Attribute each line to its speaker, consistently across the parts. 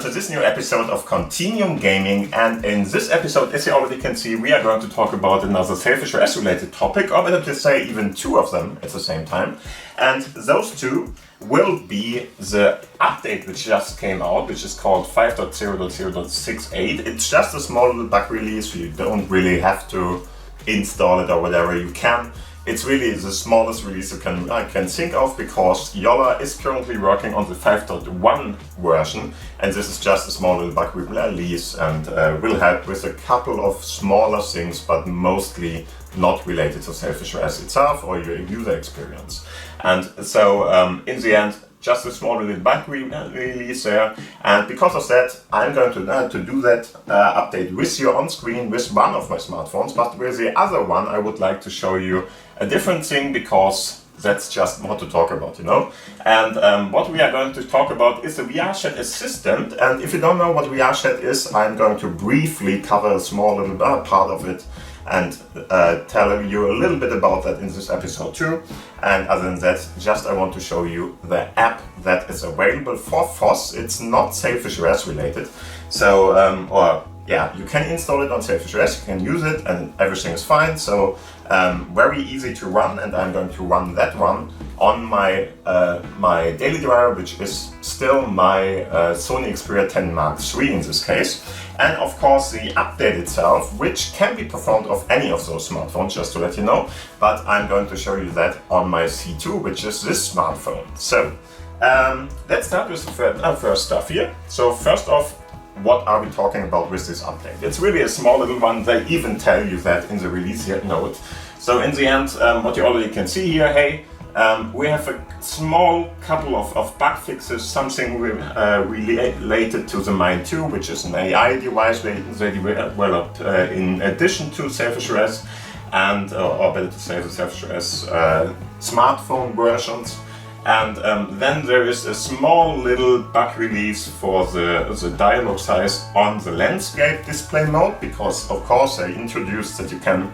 Speaker 1: to this new episode of Continuum Gaming, and in this episode, as you already can see, we are going to talk about another Sailfish OS related topic, or better to say even two of them at the same time. And those two will be the update which just came out, which is called 5.0.0.68. It's just a small little bug release, you don't really have to install it or whatever, you can. It's really the smallest release I can think of, because Yola is currently working on the 5.1 version, and this is just a small little bug release and will help with a couple of smaller things, but mostly not related to Sailfish OS itself or your user experience. And so in the end, just a small little bug release there, and because of that, I'm going to do that update with you on screen with one of my smartphones, but with the other one I would like to show you a different thing, because that's just more to talk about, you know. And what we are going to talk about is the VRChat Assistant, and if you don't know what VRChat is, I'm going to briefly cover a small little part of it and tell you a little bit about that in this episode too. And other than that, just I want to show you the app that is available for FOSS. It's not Sailfish OS related, so yeah, you can install it on Sailfish OS, you can use it, and everything is fine. So very easy to run, and I'm going to run that one on my my daily driver, which is still my Sony Xperia 10 Mark III in this case. And of course the update itself, which can be performed off any of those smartphones, just to let you know, but I'm going to show you that on my C2, which is this smartphone. So let's start with the first stuff here. So first off, what are we talking about with this update? It's really a small little one. They even tell you that in the release note. So in the end, what you already can see here, hey, we have a small couple of bug fixes, something related to the Mind 2, which is an AI device they developed in addition to Sailfish OS, and or better to say the Sailfish OS smartphone versions. And then there is a small little bug release for the dialog size on the landscape display mode, because of course they introduced that you can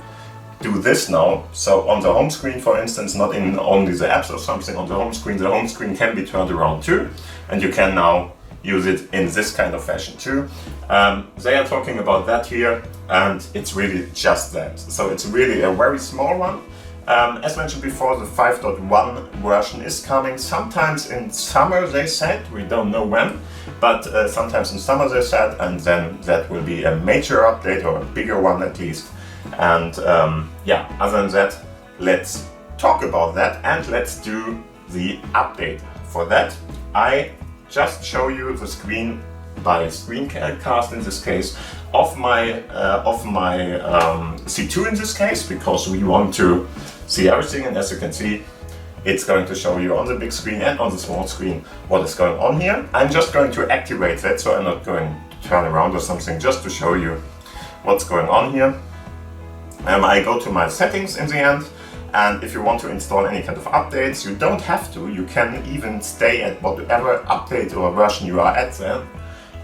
Speaker 1: do this now. So on the home screen, for instance, not in only the apps or something, on the home screen can be turned around too, and you can now use it in this kind of fashion too. They are talking about that here, and it's really just that. So it's really a very small one. As mentioned before, the 5.1 version is coming sometimes in summer, they said. We don't know when, but sometimes in summer they said, and then that will be a major update, or a bigger one at least. And yeah, other than that, let's talk about that and let's do the update. For that, I just show you the screen by screencast in this case of my C2 in this case, because we want to see everything, and as you can see, it's going to show you on the big screen and on the small screen what is going on here. I'm just going to activate that, so I'm not going to turn around or something, just to show you what's going on here. I go to my settings in the end, and if you want to install any kind of updates, you don't have to. You can even stay at whatever update or version you are at there.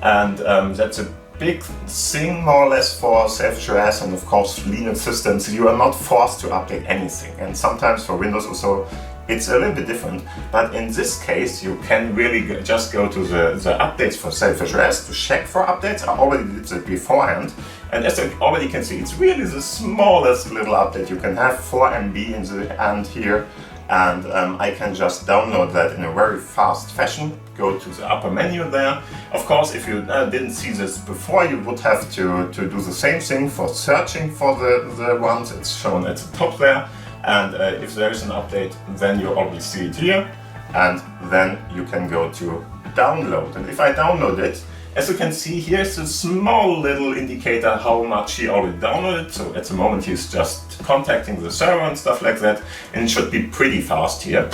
Speaker 1: And that's a big thing, more or less, for Sailfish OS and of course Linux systems. You are not forced to update anything, and sometimes for Windows also it's a little bit different, but in this case you can really just go to the updates for Sailfish OS to check for updates. I already did that beforehand, and as you already can see, it's really the smallest little update you can have, 4 MB in the end here, and I can just download that in a very fast fashion. Go to the upper menu there. Of course, if you didn't see this before, you would have to do the same thing for searching for the ones. It's shown at the top there. And if there is an update, then you already see it here, and then you can go to download. And if I download it, as you can see, here's a small little indicator how much he already downloaded. So at the moment he's just contacting the server and stuff like that, and it should be pretty fast here.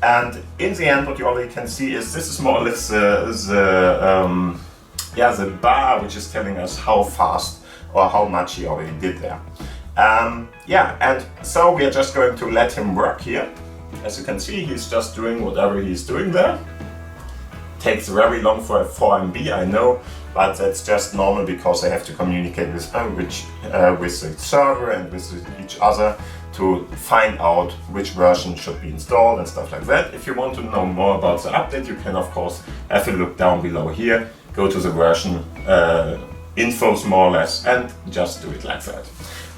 Speaker 1: And in the end, what you already can see is this is more or less the bar which is telling us how fast or how much he already did there. Yeah, and so we are just going to let him work here. As you can see, he's just doing whatever he's doing there. Takes very long for a 4 MB, I know, but that's just normal because they have to communicate with the server and with each other. to find out which version should be installed and stuff like that. If you want to know more about the update, you can of course have a look down below here, go to the version infos more or less, and just do it like that.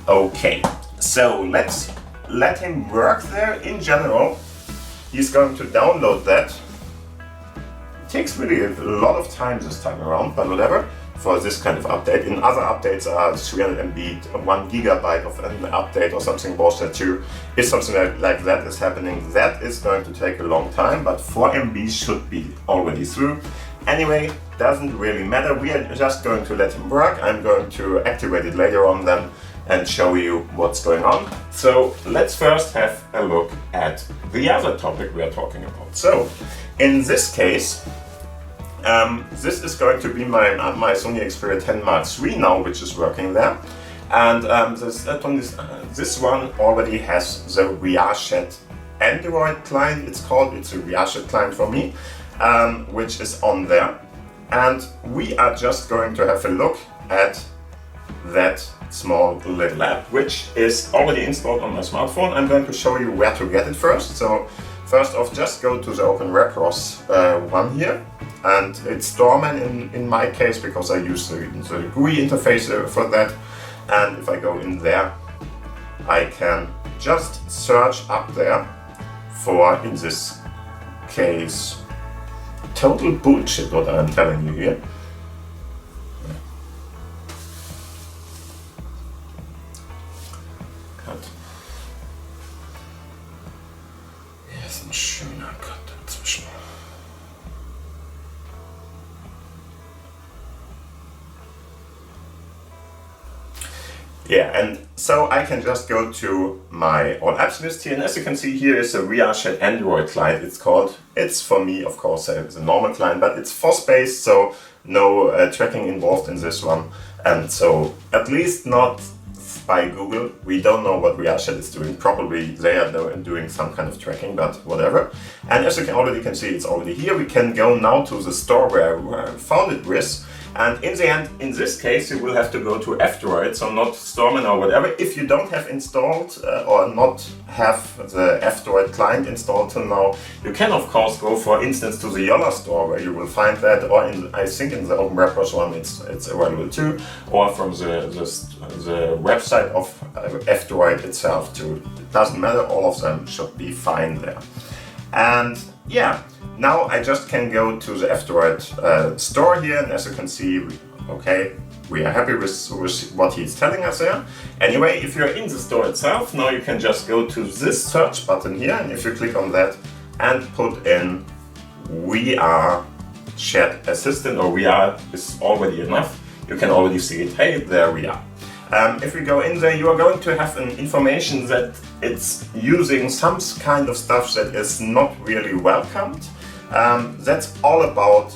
Speaker 1: Okay, so let's let him work there. In general, he's going to download that. It takes really a lot of time this time around, but whatever, for this kind of update. In other updates are 300 MB, 1 gigabyte of an update or something bullshit too. If something like that is happening, that is going to take a long time, but 4 MB should be already through. Anyway, doesn't really matter. We are just going to let him work. I'm going to activate it later on then and show you what's going on. So let's first have a look at the other topic we are talking about. So in this case, this is going to be my Sony Xperia 10 Mark III now, which is working there. And this one already has the VRChat Android client, it's called. It's a VRChat client for me, which is on there. And we are just going to have a look at that small little app, which is already installed on my smartphone. I'm going to show you where to get it first. So first off, just go to the Open Webros one here. And it's Doorman in my case, because I use the GUI interface for that. And if I go in there, I can just search up there for, in this case, total bullshit what I'm telling you here. Cut. Hier ist ein schöner Cut dazwischen. Yeah, and so I can just go to my all apps list here, and as you can see here is a VRChat Android client, it's called. It's for me, of course, the normal client, but it's FOSS based, so no tracking involved in this one. And so, at least not by Google. We don't know what VRChat is doing. Probably they are doing some kind of tracking, but whatever. And as you can see, it's already here. We can go now to the store where I found it with. And in the end, in this case, you will have to go to F-Droid, so not Storman or whatever. If you don't have installed or not have the F-Droid client installed till now, you can of course go, for instance, to the Yola store where you will find that, or I think in the Open Webros one it's available too, or from the website of F-Droid itself too. It doesn't matter, all of them should be fine there. And yeah. Now I just can go to the F-Droid store here, and as you can see, okay, we are happy with what he's telling us there. Anyway, if you're in the store itself, now you can just go to this search button here, and if you click on that and put in VRChat Assistant, or VR is already enough, you can already see it. Hey, there we are. If we go in there, you are going to have an information that it's using some kind of stuff that is not really welcomed. That's all about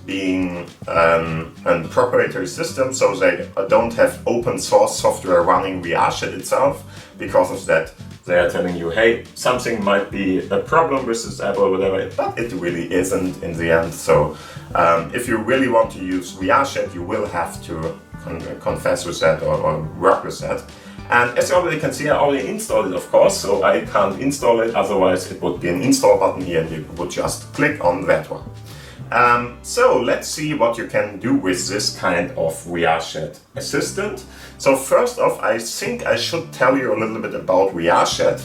Speaker 1: being a proprietary system, so they don't have open source software running VRChat itself. Because of that, they are telling you, hey, something might be a problem with this app or whatever, but it really isn't in the end. So if you really want to use VRChat, you will have to confess with that or work with that. And as you already can see, I already installed it, of course, so I can't install it, otherwise it would be an install button here and you would just click on that one. So let's see what you can do with this kind of VRChat Assistant. So first off, I think I should tell you a little bit about VRChat.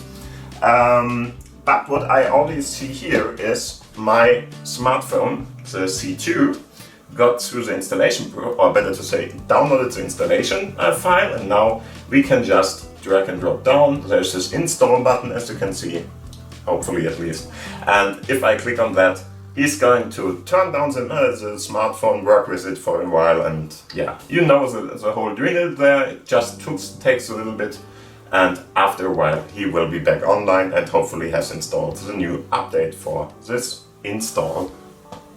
Speaker 1: But what I already see here is my smartphone, the C2, got through the installation, or better to say, downloaded the installation file, and now we can just drag and drop down. There's this install button, as you can see, hopefully at least. And if I click on that, he's going to turn down the smartphone, work with it for a while, and yeah, you know the whole drill there. It just takes a little bit, and after a while he will be back online and hopefully has installed the new update for this install,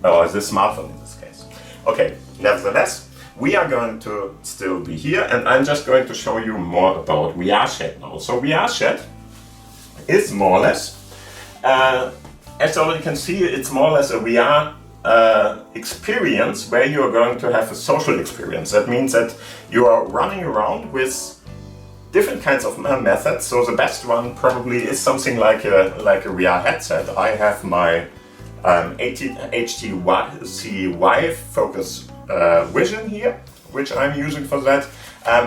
Speaker 1: or this smartphone in this case. Okay, nevertheless, we are going to still be here, and I'm just going to show you more about VRChat now. So VRChat is more or less, as you already can see, it's more or less a VR experience where you are going to have a social experience. That means that you are running around with different kinds of methods. So the best one probably is something like a VR headset. I have my HTC Vive Focus Vision here, which I'm using for that.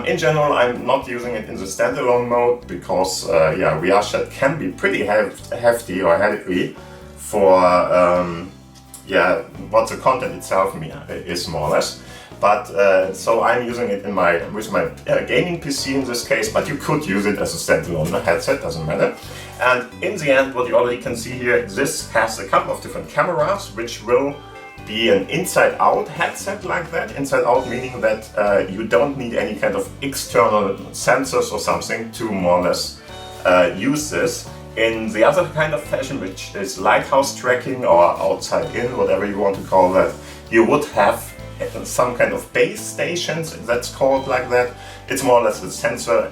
Speaker 1: In general, I'm not using it in the standalone mode because VRChat can be pretty hefty or heavy for what the content itself is more or less. But so I'm using it with my gaming PC in this case, but you could use it as a standalone headset, doesn't matter. And in the end, what you already can see here, this has a couple of different cameras, which will be an inside-out headset like that. Inside-out meaning that you don't need any kind of external sensors or something to more or less use this. In the other kind of fashion, which is lighthouse tracking or outside-in, whatever you want to call that, you would have some kind of base stations, that's called like that. It's more or less a sensor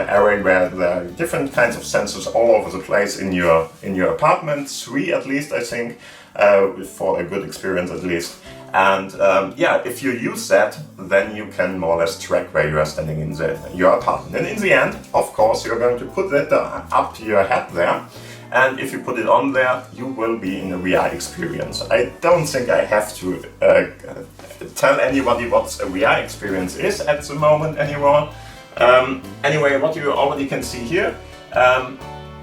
Speaker 1: array where there are different kinds of sensors all over the place in your apartment, 3 at least I think, for a good experience at least. And if you use that, then you can more or less track where you are standing in your apartment. And in the end, of course, you're going to put that up to your head there. And if you put it on there, you will be in a VR experience. I don't think I have to tell anybody what a VR experience is at the moment anymore. Anyway, what you already can see here,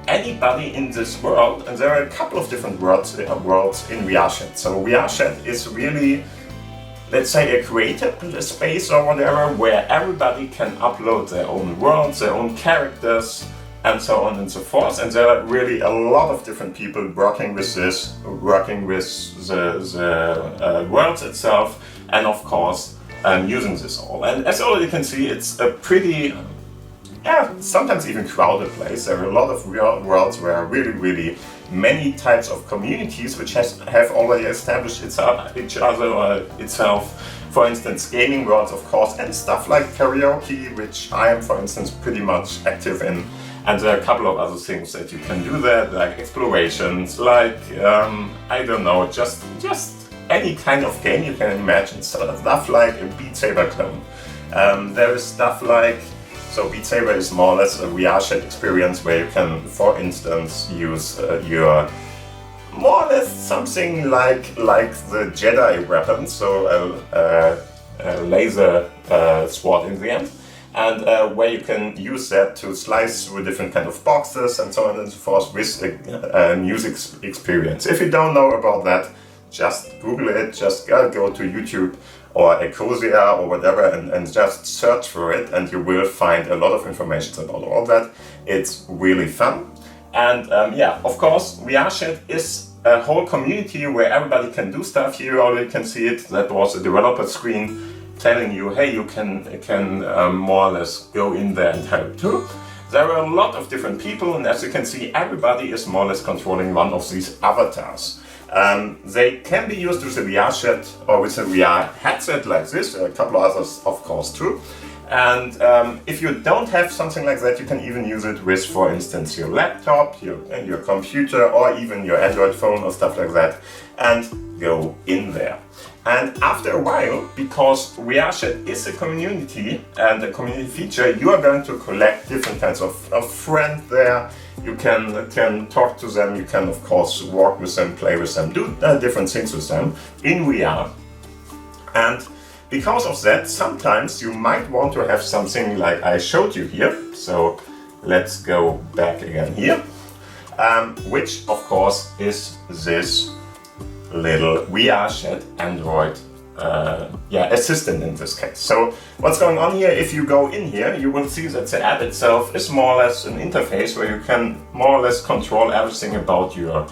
Speaker 1: anybody in this world, and there are a couple of different worlds in VRChat. So VRChat is really, let's say, a creative space or whatever, where everybody can upload their own worlds, their own characters, and so on and so forth. And there are really a lot of different people working with this, working with the worlds itself, and of course using this all. And as you already can see, it's a pretty, sometimes even crowded place. There are a lot of worlds where really many types of communities which have already established each other or itself. For instance, gaming worlds, of course, and stuff like karaoke, which I am, for instance, pretty much active in. And there are a couple of other things that you can do there, like explorations, like, I don't know, just any kind of game you can imagine. Stuff like a Beat Saber clone. There is stuff like, so Beat Saber is more or less a VRChat experience where you can, for instance, use your, more or less something like the Jedi weapon, so a laser sword in the end. And where you can use that to slice through different kind of boxes and so on and so forth with a music experience. If you don't know about that, just Google it, just go to YouTube or Ecosia or whatever and just search for it, and you will find a lot of information about all that. It's really fun. And of course, VRChat is a whole community where everybody can do stuff. Here you already can see it. That was a developer screen telling you, hey, you can more or less go in there and help too. There are a lot of different people, and as you can see, everybody is more or less controlling one of these avatars. They can be used with a VRChat or with a VR headset like this, a couple of others of course too. And if you don't have something like that, you can even use it with, for instance, your laptop, your computer, or even your Android phone or stuff like that, and go in there. And after a while, because VRChat is a community and a community feature, you are going to collect different kinds of friends there. You can talk to them, you can of course walk with them, play with them, do different things with them in VR. And because of that, sometimes you might want to have something like I showed you here. So let's go back again here, which of course is this little VRChat Android assistant in this case. So what's going on here, if you go in here, you will see that the app itself is more or less an interface where you can more or less control everything about your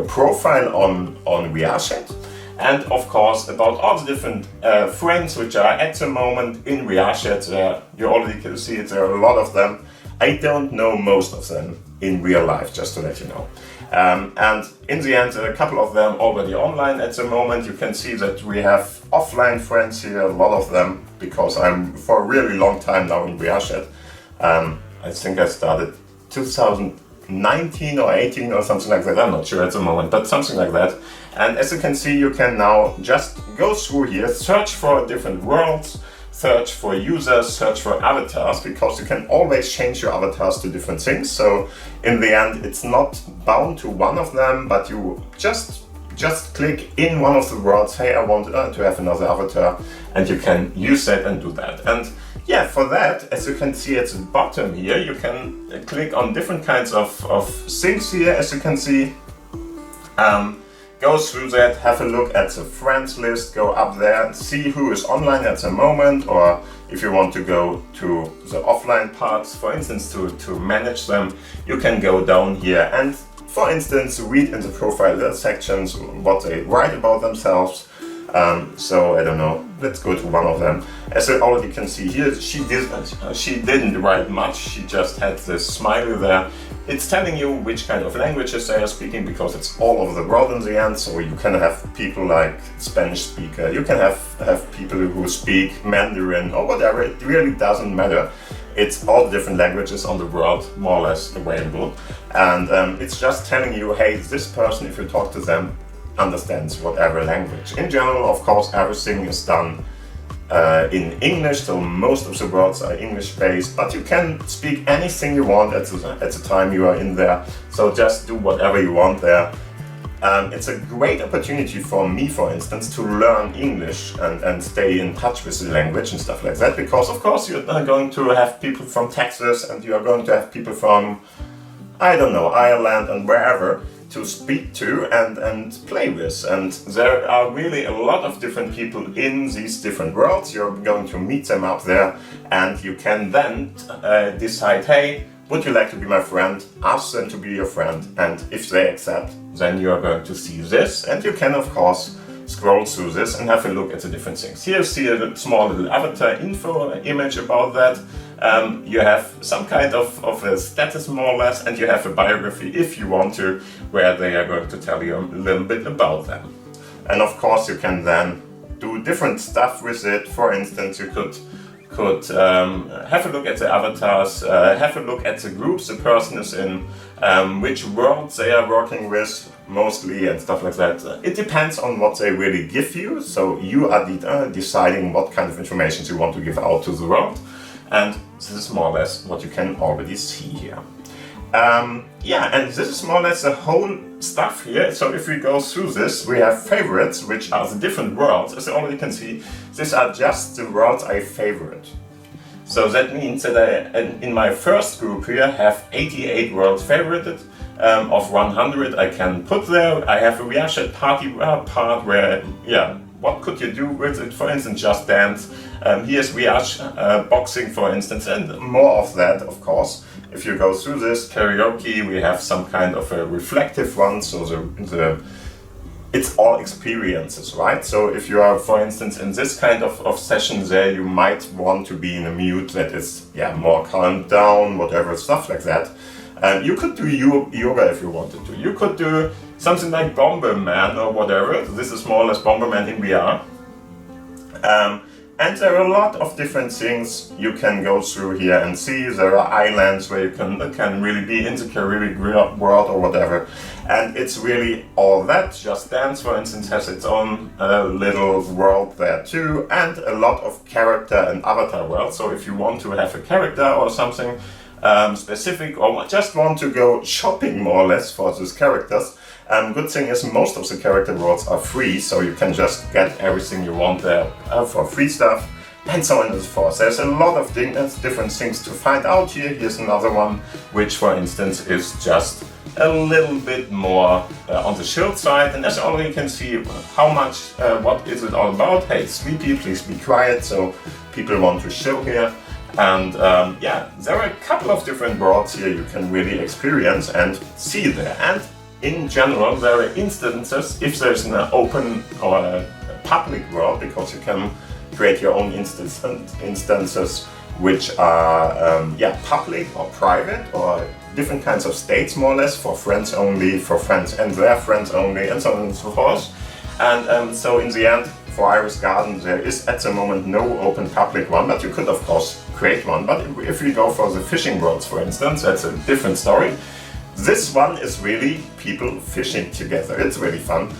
Speaker 1: profile on VRChat, and of course about all the different friends which are at the moment in VRChat. You already can see it, there are a lot of them. I don't know most of them in real life, just to let you know. And in the end, a couple of them already online at the moment. You can see that we have offline friends here, a lot of them, because I'm for a really long time now in VRChat. I think I started 2019 or 18 or something like that. I'm not sure at the moment, but something like that. And as you can see, you can now just go through here, search for different worlds, search for users, search for avatars, because you can always change your avatars to different things. So in the end, it's not bound to one of them, but you just click in one of the worlds, hey, I want to have another avatar, and you can use that and do that. And yeah, for that, as you can see at the bottom here, you can click on different kinds of things here, as you can see. Go through that, have a look at the friends list, go up there, see who is online at the moment, or if you want to go to the offline parts, for instance, to manage them, you can go down here and, for instance, read in the profile sections what they write about themselves. So I don't know, let's go to one of them. As you already can see here, she didn't write much, she just had this smiley there. It's telling you which kind of languages they are speaking, because it's all over the world in the end. So you can have people like Spanish speaker, you can have people who speak Mandarin or whatever, it really doesn't matter. It's all the different languages on the world, more or less, available. And it's just telling you, hey, this person, if you talk to them, understands whatever language. In general, of course, everything is done in English, so most of the words are English-based, but you can speak anything you want at the time you are in there, so just do whatever you want there. It's a great opportunity for me, for instance, to learn English and stay in touch with the language and stuff like that, because of course you're going to have people from Texas and you are going to have people from, I don't know, Ireland and wherever to speak to and play with. And there are really a lot of different people in these different worlds. You're going to meet them up there, and you can then decide, hey, would you like to be my friend? Ask them to be your friend, and if they accept, then you are going to see this, and you can of course scroll through this and have a look at the different things. Here you see a small little avatar info image about that. You have some kind of a status, more or less, and you have a biography if you want to, where they are going to tell you a little bit about them. And of course you can then do different stuff with it. For instance, you could have a look at the avatars, have a look at the groups the person is in, which worlds they are working with mostly, and stuff like that. It depends on what they really give you, so you are deciding what kind of information you want to give out to the world. And this is more or less what you can already see here. Yeah, and this is more or less the whole stuff here. So if we go through this, we have favorites, which are the different worlds. As you already can see, these are just the worlds I favorite. So that means that I, in my first group here, have 88 worlds favorited. Of 100 I can put there. I have a VRChat party part where, yeah, what could you do with it? For instance, just dance. Here's VR boxing, for instance, and more of that, of course. If you go through this karaoke, we have some kind of a reflective one, so it's all experiences, right? So if you are, for instance, in this kind of session there, you might want to be in a mood that is, yeah, more calmed down, whatever, stuff like that. You could do yoga if you wanted to. You could do something like Bomberman or whatever. This is more or less Bomberman in VR. And there are a lot of different things you can go through here and see. There are islands where you can really be in the Caribbean world or whatever. And it's really all that. Just Dance, for instance, has its own little world there too. And a lot of character and avatar worlds. So if you want to have a character or something specific, or just want to go shopping more or less for those characters, good thing is most of the character worlds are free, so you can just get everything you want there for free stuff, and so on and so forth. There's a lot of different things to find out here. Here's another one, which for instance is just a little bit more on the shield side, and as you already can see, how much, what is it all about? Hey, sleepy, please be quiet, so people want to chill here. And yeah, there are a couple of different worlds here you can really experience and see there. And in general, there are instances, if there's an open or a public world, because you can create your own instances which are yeah, public or private, or different kinds of states, more or less, for friends only, for friends and their friends only, and so on and so forth. And so in the end, for Iris Garden, there is at the moment no open public one, but you could of course create one. But if we go for the fishing worlds, for instance, that's a different story. This one is really people fishing together. It's really fun.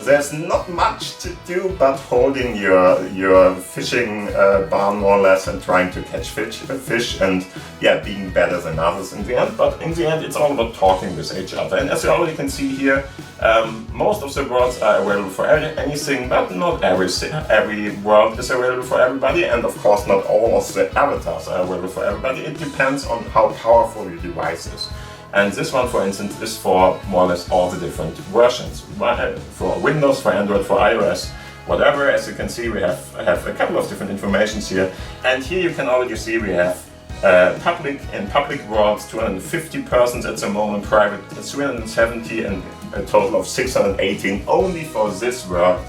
Speaker 1: there's not much to do but holding your fishing barn more or less and trying to catch fish and yeah, being better than others in the end. But in the end, it's all about talking with each other. And as you already can see here, most of the worlds are available for anything, but not every world is available for everybody. And of course, not all of the avatars are available for everybody. It depends on how powerful your device is. And this one, for instance, is for more or less all the different versions. For Windows, for Android, for iOS, whatever. As you can see, we have a couple of different informations here. And here you can already see we have public worlds, 250 persons at the moment, private 370, and a total of 618 only for this world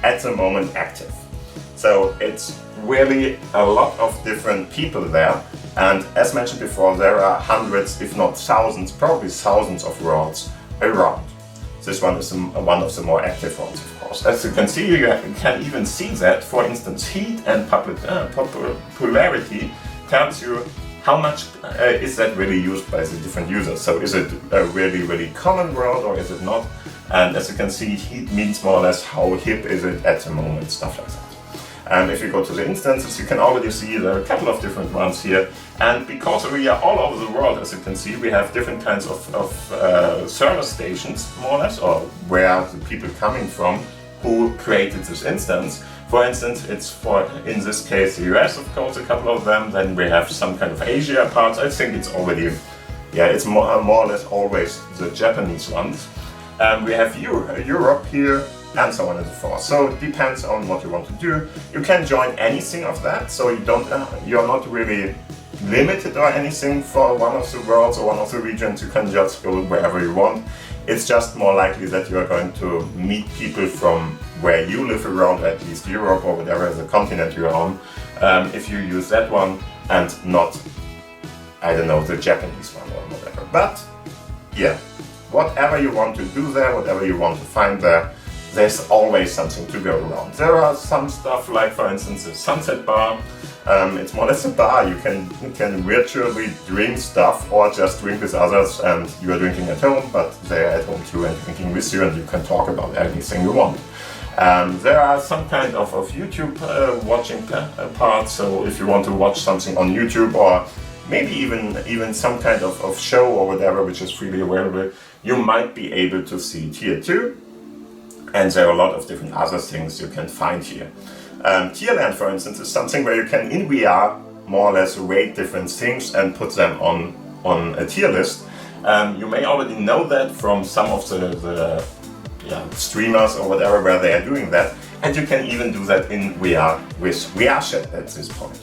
Speaker 1: at the moment active. So it's really a lot of different people there. And as mentioned before, there are hundreds, if not thousands, probably thousands of worlds around. This one is one of the more active ones, of course. As you can see, you can even see that, for instance, heat and popularity tells you how much is that really used by the different users. So is it a really, really common world or is it not? And as you can see, heat means more or less how hip is it at the moment, stuff like that. And if you go to the instances, you can already see there are a couple of different ones here. And because we are all over the world, as you can see, we have different kinds of server stations, more or less, or where the people coming from who created this instance. For instance, it's in this case, the US, of course, a couple of them. Then we have some kind of Asia parts. I think it's already, yeah, it's more or less always the Japanese ones. We have Europe here, and so on and so forth. So it depends on what you want to do. You can join anything of that, so you're not really limited or anything for one of the worlds or one of the regions. You can just go wherever you want. It's just more likely that you are going to meet people from where you live around, at least Europe or whatever the continent you're on, if you use that one and not, I don't know, the Japanese one or whatever. But yeah, whatever you want to do there, whatever you want to find there, there's always something to go around. There are some stuff like, for instance, the Sunset Bar. It's more or less a bar. You can virtually drink stuff or just drink with others, and you are drinking at home, but they're at home too and drinking with you, and you can talk about anything you want. There are some kind of YouTube watching parts, so if you want to watch something on YouTube or maybe even some kind of show or whatever which is freely available, you might be able to see it here too. And there are a lot of different other things you can find here. Tierland, for instance, is something where you can, in VR, more or less rate different things and put them on a tier list. You may already know that from some of the streamers or whatever where they are doing that. And you can even do that in VR with VRChat at this point.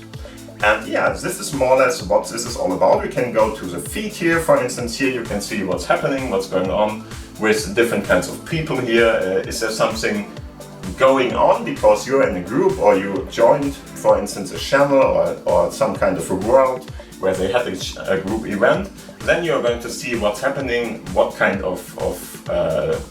Speaker 1: And yeah, this is more or less what this is all about. We can go to the feed here, for instance. Here you can see what's happening, what's going on with different kinds of people here. Is there something going on because you're in a group or you joined, for instance, a channel or some kind of a world where they had a group event? Then you're going to see what's happening, what kind of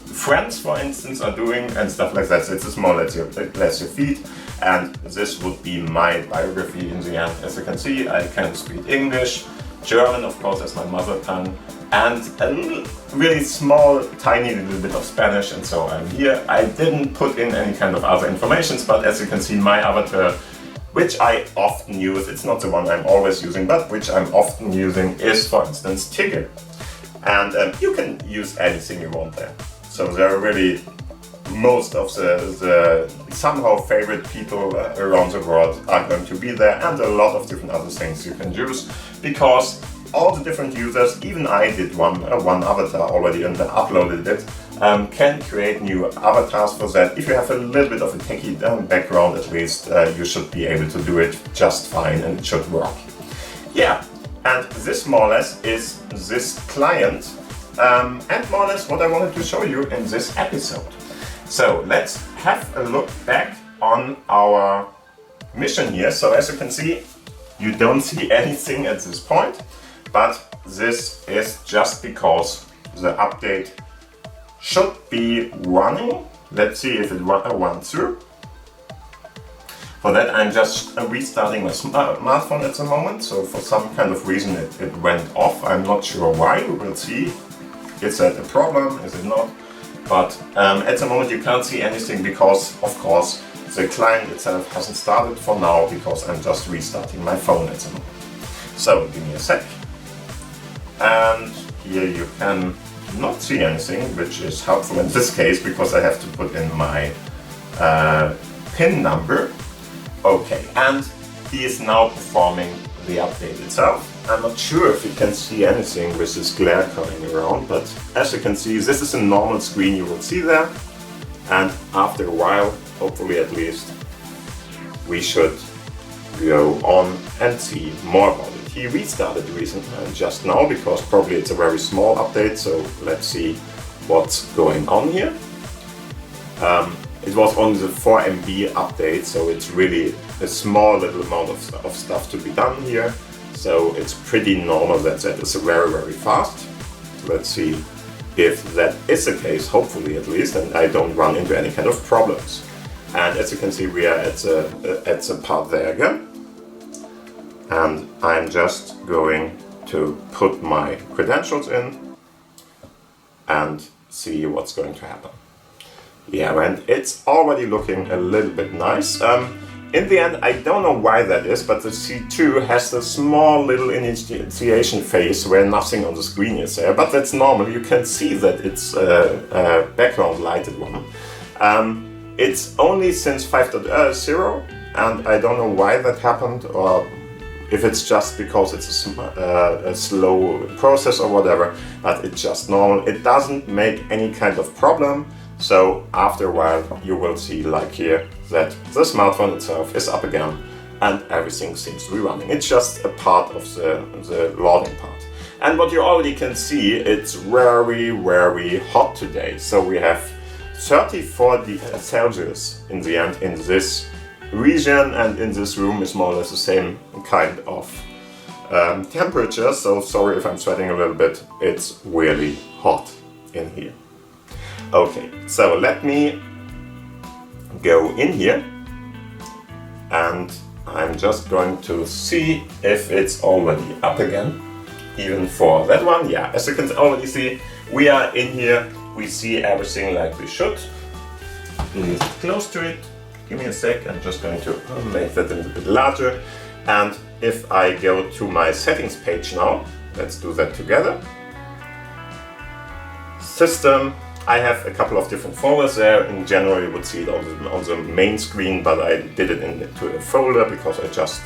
Speaker 1: friends, for instance, are doing and stuff like that. So it's more or less your feed. And this would be my biography in the end. As you can see, I can speak English, German, of course, as my mother tongue, and a really small, tiny little bit of Spanish, and so I'm here. I didn't put in any kind of other informations, but as you can see, my avatar, which I often use, it's not the one I'm always using, but which I'm often using, is, for instance, Tigger. And you can use anything you want there. So there are really most of the somehow favorite people around the world are going to be there, and a lot of different other things you can use, because all the different users, even I did one avatar already and uploaded it, can create new avatars for that. If you have a little bit of a techie background, at least, you should be able to do it just fine and it should work. Yeah, and this more or less is this client, and more or less what I wanted to show you in this episode. So let's have a look back on our mission here. So as you can see, you don't see anything at this point, but this is just because the update should be running. Let's see if it runs through. For that, I'm just restarting my smartphone at the moment. So for some kind of reason it went off. I'm not sure why. We will see. Is that a problem? Is it not? But at the moment you can't see anything because, of course, the client itself hasn't started for now because I'm just restarting my phone at the moment. So give me a sec. And here you can not see anything, which is helpful in this case because I have to put in my PIN number. Okay, and he is now performing the update itself. I'm not sure if you can see anything with this glare coming around, but as you can see, this is a normal screen you will see there. And after a while, hopefully at least, we should go on and see more about it. He restarted recently just now because probably it's a very small update, so let's see what's going on here. It was only the 4 MB update, so it's really a small little amount of stuff to be done here. So it's pretty normal that is very fast. Let's see if that is the case, hopefully at least, and I don't run into any kind of problems. And as you can see, we are at the part there again. And I'm just going to put my credentials in and see what's going to happen. Yeah, and it's already looking a little bit nice. In the end, I don't know why that is, but the C2 has a small little initiation phase where nothing on the screen is there, but that's normal. You can see that it's a background lighted one. It's only since 5.0, and I don't know why that happened, or if it's just because it's a slow process or whatever, but it's just normal. It doesn't make any kind of problem. So after a while you will see, like here, that the smartphone itself is up again and everything seems to be running. It's just a part of the loading part. And what you already can see, it's very hot today. So we have 34 degrees Celsius in the end in this region, and in this room is more or less the same kind of temperature. So sorry if I'm sweating a little bit, it's really hot in here. Okay, so let me go in here and I'm just going to see if it's already up again, even for that one. Yeah, as you can already see, we are in here, we see everything like we should. Please close to it. Give me a sec, I'm just going to make that a little bit larger. And if I go to my settings page now, let's do that together. System. I have a couple of different folders there. In general, you would see it on the main screen, but I did it into a folder because I just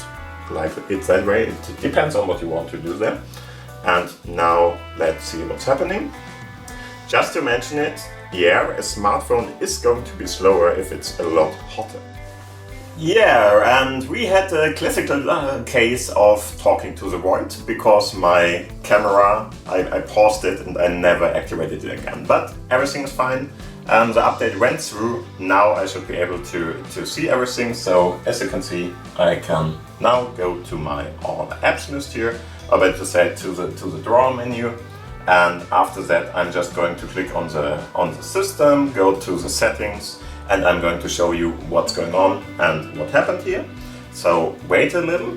Speaker 1: like it that way. It depends on what you want to do there. And now let's see what's happening. Just to mention it, yeah, a smartphone is going to be slower if it's a lot hotter. Yeah, and we had a classical case of talking to the void because my camera, I paused it and I never activated it again. But everything is fine. The update went through. Now I should be able to see everything. So as you can see, I can now go to my all apps list here, or better to say to the drawer menu. And after that, I'm just going to click on the system, go to the settings, and I'm going to show you what's going on and what happened here. So wait a little.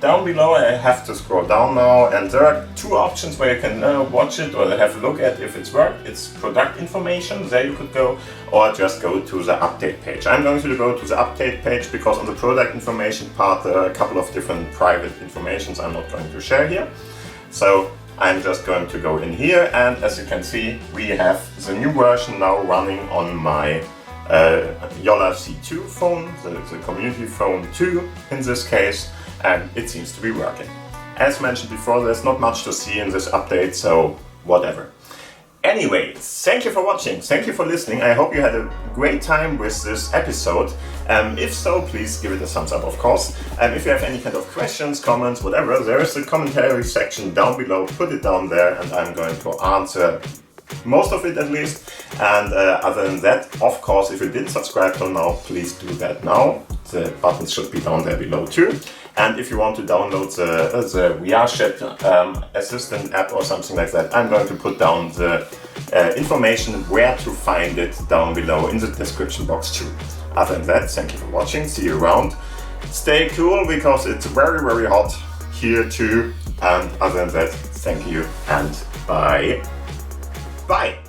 Speaker 1: Down below I have to scroll down now, and there are two options where you can watch it or have a look at if it's worked. It's product information, there you could go, or just go to the update page. I'm going to go to the update page because on the product information part there are a couple of different private informations I'm not going to share here. So I'm just going to go in here, and as you can see, we have the new version now running on my Yola C2 phone, the community phone 2 in this case, and it seems to be working. As mentioned before, there's not much to see in this update, so whatever. Anyway, thank you for watching, thank you for listening. I hope you had a great time with this episode. If so, please give it a thumbs up, of course. If you have any kind of questions, comments, whatever, there is a commentary section down below. Put it down there and I'm going to answer most of it at least. And other than that, of course, if you didn't subscribe till now, please do that now. The buttons should be down there below too. And if you want to download the VRChat Assistant app or something like that, I'm going to put down the information where to find it down below in the description box too. Other than that, thank you for watching, see you around. Stay cool because it's very hot here too. And other than that, thank you and bye. Bye.